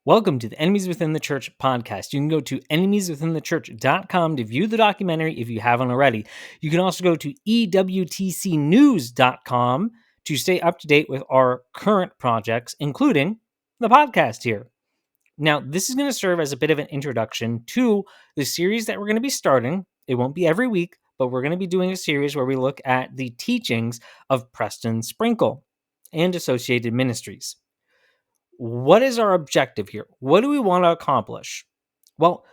Welcome to the Enemies Within the Church podcast. You can go to enemieswithinthechurch.com to view the documentary if you haven't already. You can also go to ewtcnews.com to stay up to date with our current projects, including the podcast here. Now, this is going to serve as a bit of an introduction to the series that we're going to be starting. It won't be every week, but we're going to be doing a series where we look at the teachings of Preston Sprinkle and associated ministries. What is our objective here? What do we want to accomplish? Well,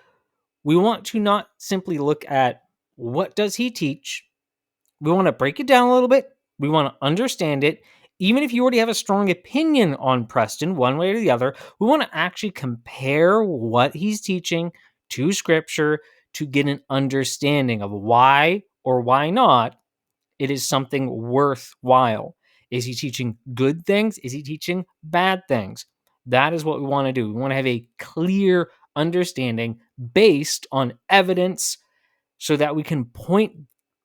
we want to not simply look at what does he teach. We want to break it down a little bit. We want to understand it. Even if you already have a strong opinion on Preston, one way or the other, we want to actually compare what he's teaching to Scripture to get an understanding of why or why not it is something worthwhile. Is he teaching good things? Is he teaching bad things? That is what we want to do. We want to have a clear understanding based on evidence so that we can point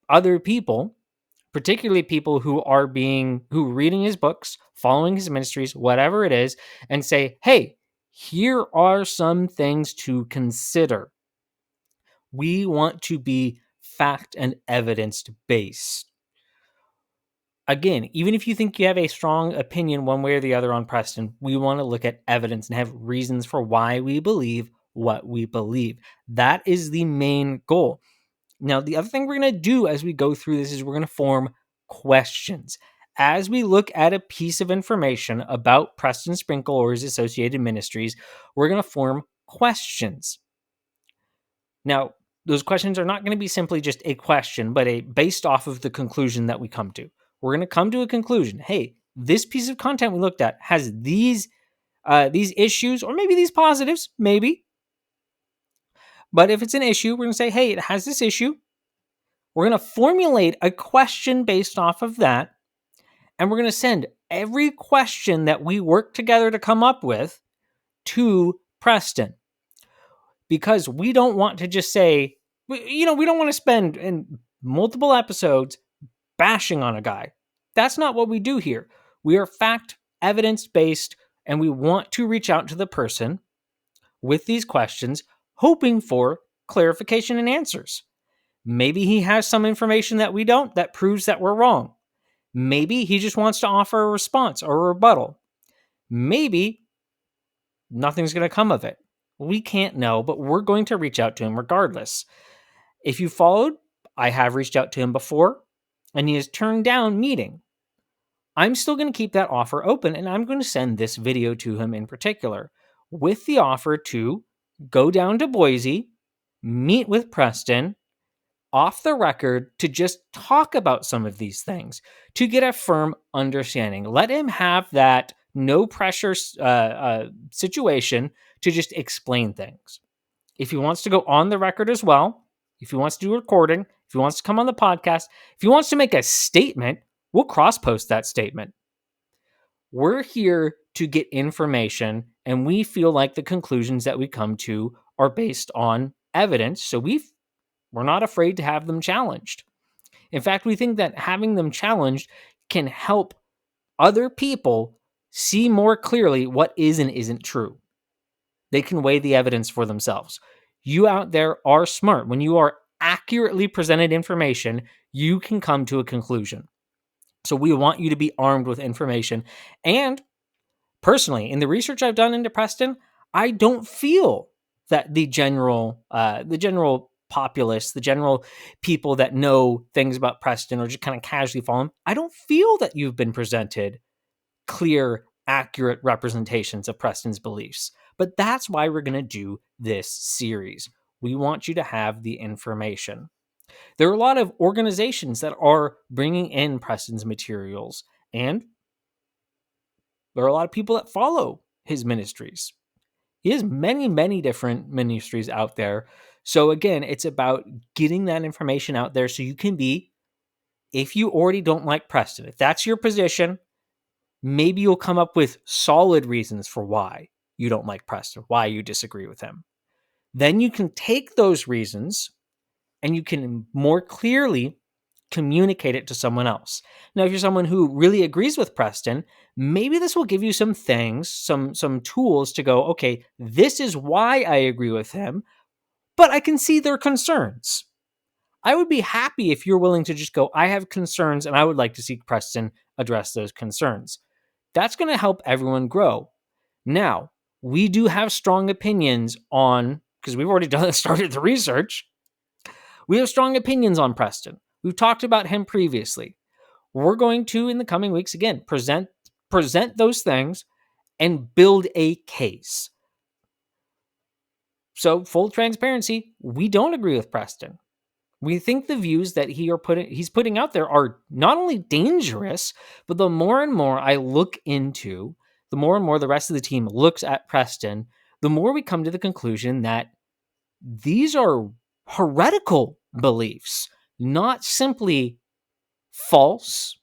other people, particularly people who are reading his books, following his ministries, whatever it is, and say, hey, here are some things to consider. We want to be fact and evidence based. Again, even if you think you have a strong opinion one way or the other on Preston, we want to look at evidence and have reasons for why we believe what we believe. That is the main goal. Now, the other thing we're going to do as we go through this is we're going to form questions. As we look at a piece of information about Preston Sprinkle or his associated ministries, we're going to form questions. Now, those questions are not going to be simply just a question, but based off of the conclusion that we come to. We're going to come to a conclusion. Hey, this piece of content we looked at has these issues, or maybe these positives, maybe. But if it's an issue, we're going to say, hey, it has this issue. We're going to formulate a question based off of that. And we're going to send every question that we work together to come up with to Preston. Because we don't want to just say, we don't want to spend in multiple episodes bashing on a guy. That's not what we do here. We are fact, evidence-based, and we want to reach out to the person with these questions, hoping for clarification and answers. Maybe he has some information that we don't that proves that we're wrong. Maybe he just wants to offer a response or a rebuttal. Maybe nothing's going to come of it. We can't know, but we're going to reach out to him regardless. If you followed, I have reached out to him before, and he has turned down meeting. I'm still going to keep that offer open, and I'm going to send this video to him in particular, with the offer to go down to Boise, meet with Preston, off the record, to just talk about some of these things, to get a firm understanding. Let him have that no pressure situation to just explain things. If he wants to go on the record as well, if he wants to do a recording, if he wants to come on the podcast, if he wants to make a statement, we'll cross-post that statement. We're here to get information, and we feel like the conclusions that we come to are based on evidence, so we're not afraid to have them challenged. In fact, we think that having them challenged can help other people see more clearly what is and isn't true. They can weigh the evidence for themselves. You out there are smart. When you are accurately presented information, you can come to a conclusion. So we want you to be armed with information. And personally, in the research I've done into Preston, I don't feel that the general populace, the general people that know things about Preston or just kind of casually follow him, I don't feel that you've been presented clear, accurate representations of Preston's beliefs. But that's why we're going to do this series. We want you to have the information. There are a lot of organizations that are bringing in Preston's materials, and there are a lot of people that follow his ministries. He has many, many different ministries out there. So again, it's about getting that information out there so you can be, if you already don't like Preston, if that's your position, maybe you'll come up with solid reasons for why you don't like Preston, why you disagree with him. Then you can take those reasons and you can more clearly communicate it to someone else. Now, if you're someone who really agrees with Preston, maybe this will give you some things, some tools to go, okay, this is why I agree with him, but I can see their concerns. I would be happy if you're willing to just go, I have concerns and I would like to see Preston address those concerns. That's going to help everyone grow. Now, we do have strong opinions on, because we've already started the research, we have strong opinions on Preston. We've talked about him previously. We're going to, in the coming weeks, again, present those things and build a case. So, full transparency, we don't agree with Preston. We think the views that he's putting out there are not only dangerous, but the more and more I look into, the more and more the rest of the team looks at Preston, the more we come to the conclusion that these are heretical beliefs, not simply false,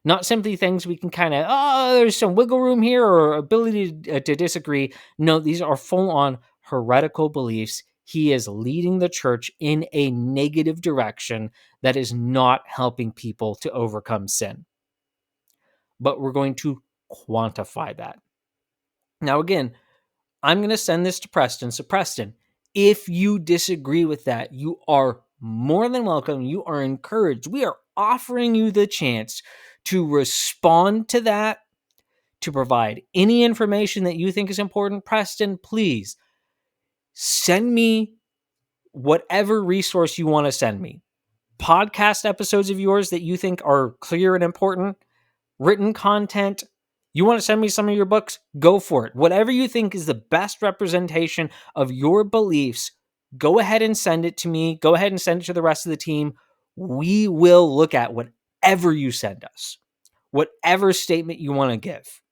not simply things we can kind of, there's some wiggle room here or ability to disagree. No, these are full on heretical beliefs. He is leading the church in a negative direction that is not helping people to overcome sin. But we're going to quantify that. Now, again, I'm going to send this to Preston. So, Preston, if you disagree with that, you are more than welcome. You are encouraged. We are offering you the chance to respond to that, to provide any information that you think is important. Preston, please send me whatever resource you want to send me. Podcast episodes of yours that you think are clear and important, written content. You want to send me some of your books? Go for it. Whatever you think is the best representation of your beliefs, go ahead and send it to me. Go ahead and send it to the rest of the team. We will look at whatever you send us, whatever statement you want to give.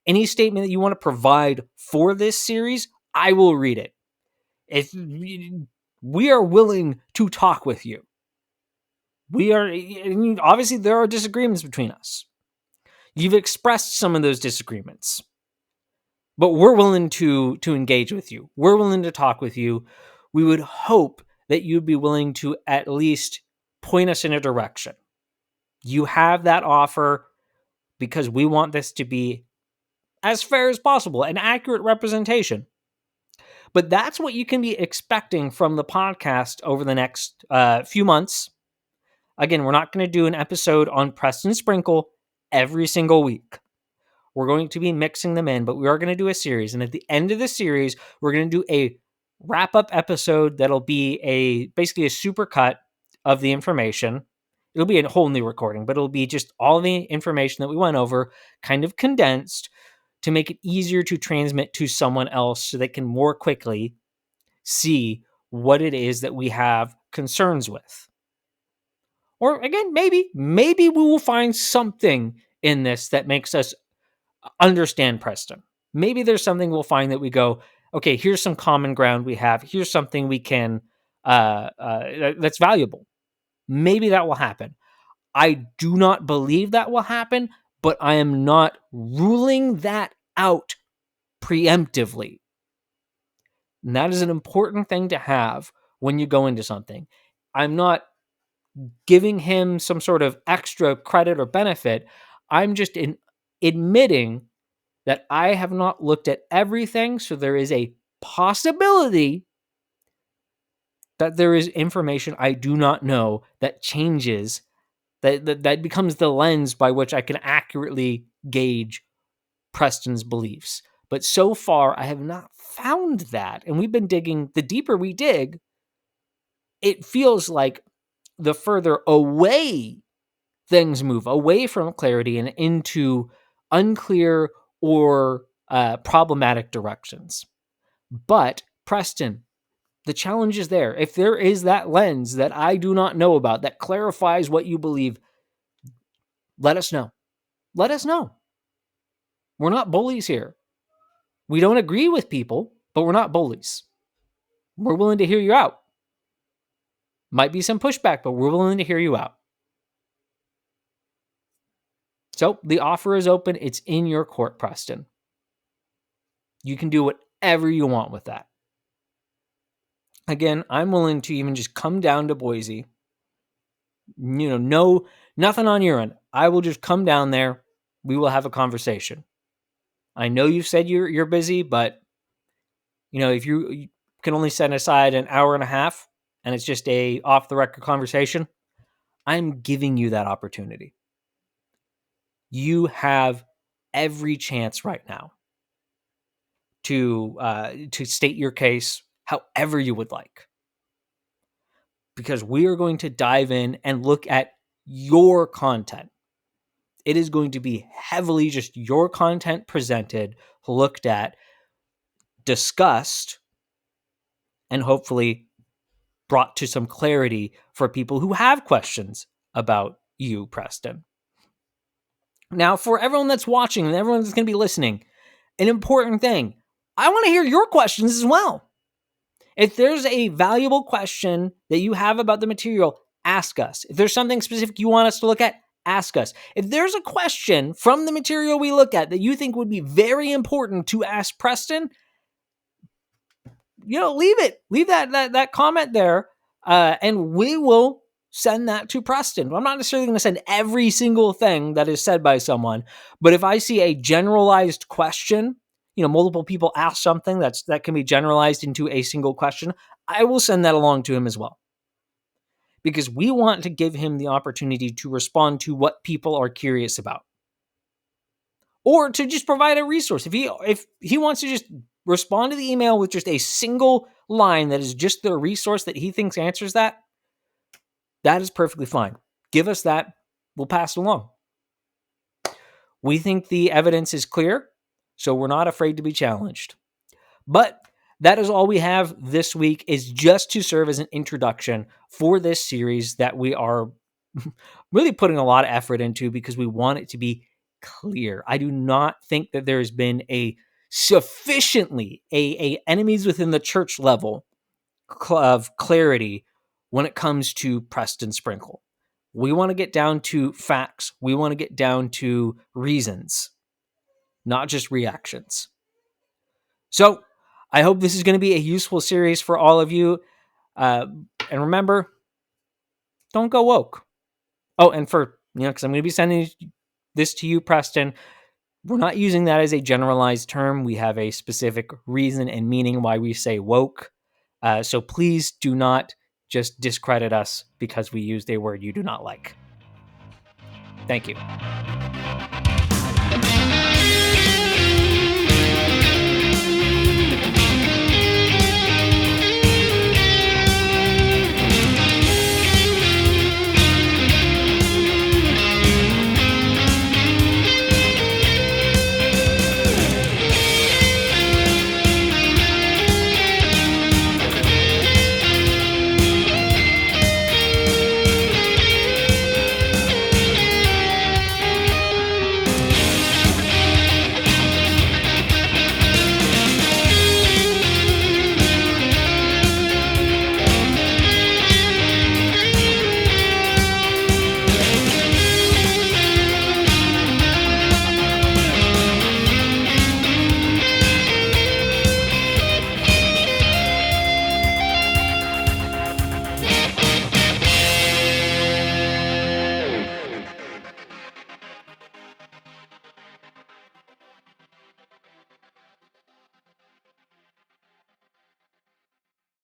Any statement that you want to provide for this series, I will read it. If we are willing to talk with you. Obviously there are disagreements between us. You've expressed some of those disagreements, but we're willing to engage with you. We're willing to talk with you. We would hope that you'd be willing to at least point us in a direction. You have that offer because we want this to be as fair as possible, an accurate representation. But that's what you can be expecting from the podcast over the next few months. Again, we're not going to do an episode on Preston Sprinkle every single week. We're going to be mixing them in, but we are going to do a series. And at the end of the series, we're going to do a wrap-up episode that'll be basically a super cut of the information. It'll be a whole new recording, but it'll be just all the information that we went over, kind of condensed to make it easier to transmit to someone else so they can more quickly see what it is that we have concerns with. Or again, maybe we will find something in this that makes us understand Preston. Maybe there's something we'll find that we go, okay, here's some common ground we have. Here's something we can that's valuable. Maybe that will happen. I do not believe that will happen, but I am not ruling that out preemptively. And that is an important thing to have when you go into something. I'm not giving him some sort of extra credit or benefit. I'm just admitting that I have not looked at everything, so there is a possibility that there is information I do not know that changes, that becomes the lens by which I can accurately gauge Preston's beliefs. But so far, I have not found that. And we've been digging, the deeper we dig, it feels like the further away things move, away from clarity and into unclear or problematic directions. But Preston, the challenge is there. If there is that lens that I do not know about that clarifies what you believe, let us know. Let us know. We're not bullies here. We don't agree with people, but we're not bullies. We're willing to hear you out. Might be some pushback, but we're willing to hear you out. So the offer is open. It's in your court, Preston. You can do whatever you want with that. Again, I'm willing to even just come down to Boise, No, nothing on your end. I will just come down there. We will have a conversation. I know you said you're busy, but if you can only set aside an hour and a half and it's just a off the record conversation, I'm giving you that opportunity. You have every chance right now to state your case however you would like, because we are going to dive in and look at your content. It is going to be heavily just your content presented, looked at, discussed, and hopefully brought to some clarity for people who have questions about you, Preston. Now, for everyone that's watching and everyone that's going to be listening, an important thing, I want to hear your questions as well. If there's a valuable question that you have about the material, ask us. If there's something specific you want us to look at, ask us. If there's a question from the material we look at that you think would be very important to ask Preston, leave it. Leave that comment there, and we will send that to Preston. I'm not necessarily going to send every single thing that is said by someone, but if I see a generalized question, multiple people ask something that can be generalized into a single question, I will send that along to him as well. Because we want to give him the opportunity to respond to what people are curious about. Or to just provide a resource. If he wants to just respond to the email with just a single line that is just the resource that he thinks answers that is perfectly fine. Give us that. We'll pass it along. We think the evidence is clear, so we're not afraid to be challenged. But that is all we have this week, is just to serve as an introduction for this series that we are really putting a lot of effort into, because we want it to be clear. I do not think that there has been a sufficiently a enemies within the church level of clarity when it comes to Preston Sprinkle. We want to get down to facts. We want to get down to reasons, not just reactions. So I hope this is going to be a useful series for all of you. And remember, don't go woke. Oh, and for, because I'm going to be sending this to you, Preston, we're not using that as a generalized term. We have a specific reason and meaning why we say woke. So please do not just discredit us because we used a word you do not like. Thank you.